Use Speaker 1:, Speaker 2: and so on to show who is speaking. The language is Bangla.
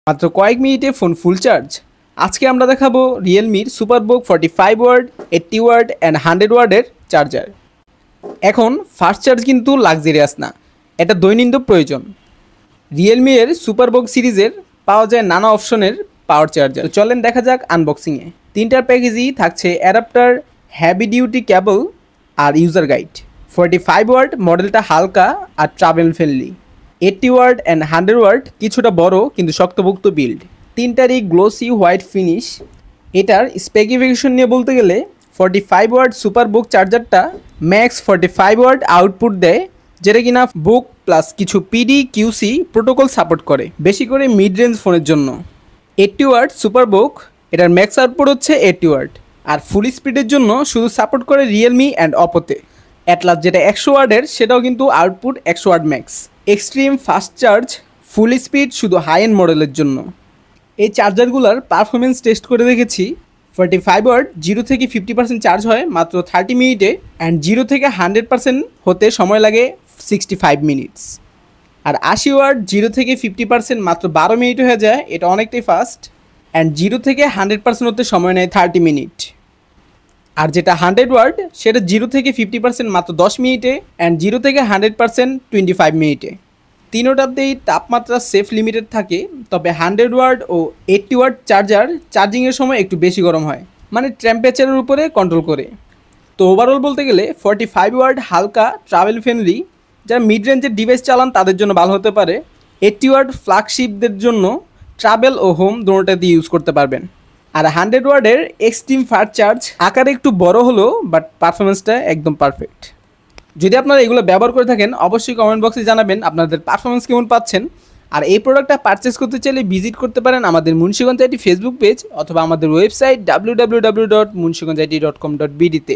Speaker 1: মাত্র কয়েক মিনিটে ফোন ফুল চার্জ। আজকে আমরা দেখাবো রিয়েলমির সুপারবুক 45 ওয়াট, 80 ওয়াট অ্যান্ড 100 ওয়াটের চার্জার। এখন ফাস্ট চার্জ কিন্তু লাক্সারিয়াস না, এটা দৈনন্দিন প্রয়োজন। রিয়েলমি এর সুপারবুক সিরিজের পাওয়া যায় নানা অপশনের পাওয়ার চার্জার। চলেন দেখা যাক আনবক্সিংয়ে। তিনটার প্যাকেজই থাকছে অ্যাডাপ্টার, হ্যাভি ডিউটি কেবল আর ইউজার গাইড। 45 ওয়াট মডেলটা হালকা আর travel friendly. 80 watt and 100 watt কিছুটা বড় কিন্তু শক্তপোক্ত বিল্ড। তিনটারই গ্লোসি হোয়াইট ফিনিশ। এটার স্পেসিফিকেশন নিয়ে বলতে গেলে 45 ওয়াট সুপারবুক চার্জারটা ম্যাক্স 45 ওয়াট আউটপুট দেয়, যেটা কিনা বুক প্লাস কিছু পিডি কিউসি প্রোটোকল সাপোর্ট করে, বেশি করে মিড রেঞ্জ ফোনের জন্য। 80 ওয়াট সুপারবুক এটার ম্যাক্স আউটপুট হচ্ছে 80 ওয়াট, আর ফুল স্পিডের জন্য শুধু সাপোর্ট করে রিয়েলমি অ্যান্ড অপোতে। অ্যাটলাস যেটা 100 ওয়াটের সেটাও কিন্তু output 100 watt max. Extreme fast charge, full speed শুধু হাই এন্ড মডেলের জন্য। এই চার্জারগুলোর পারফরমেন্স টেস্ট করে দেখেছি। 45 ওয়াট 0 থেকে 50% চার্জ হয় মাত্র 30 মিনিটে, অ্যান্ড 0 থেকে 100% হতে সময় লাগে 65 মিনিটস। আর 80 ওয়াট 0 থেকে 50% মাত্র 12 মিনিট হয়ে যায়, এটা অনেকটাই ফাস্ট। অ্যান্ড 0 থেকে 100% হতে সময় নেয় 30 মিনিট। আর যেটা 100 ওয়াট সেটা 0 থেকে 50% মাত্র 10 মিনিটে, অ্যান্ড 0 থেকে 100% 25 মিনিটে। তিনোটাতেই তাপমাত্রা সেফ লিমিটেড থাকে, তবে 100 ওয়াট ও 80 ওয়াট চার্জার চার্জিংয়ের সময় একটু বেশি গরম হয়, মানে টেম্পারেচারের উপরে কন্ট্রোল করে। তো ওভারঅল বলতে গেলে 45 ওয়াট হালকা ট্রাভেল ফ্রেন্ডলি, যারা মিড রেঞ্জের ডিভাইস চালান তাদের জন্য ভালো হতে পারে। 80 ওয়াট ফ্ল্যাগশিপদের জন্য ট্রাভেল ও হোম দুটোটাতে ইউজ করতে পারবেন। আর 100 ওয়াটের এক্সট্রিম ফাস্ট চার্জ আকারে একটু বড় হলো, বাট পারফরমেন্সটা একদম পারফেক্ট। যদি আপনারা এগুলো ব্যবহার করে থাকেন অবশ্যই কমেন্ট বক্সে জানাবেন আপনাদের পারফরমেন্স কেমন পাচ্ছেন। আর এই প্রোডাক্টটা পারচেস করতে চাইলে ভিজিট করতে পারেন আমাদের মুন্সিগঞ্জ আইটি ফেসবুক পেজ অথবা আমাদের ওয়েবসাইট www.munshiganjit.com.bd তে।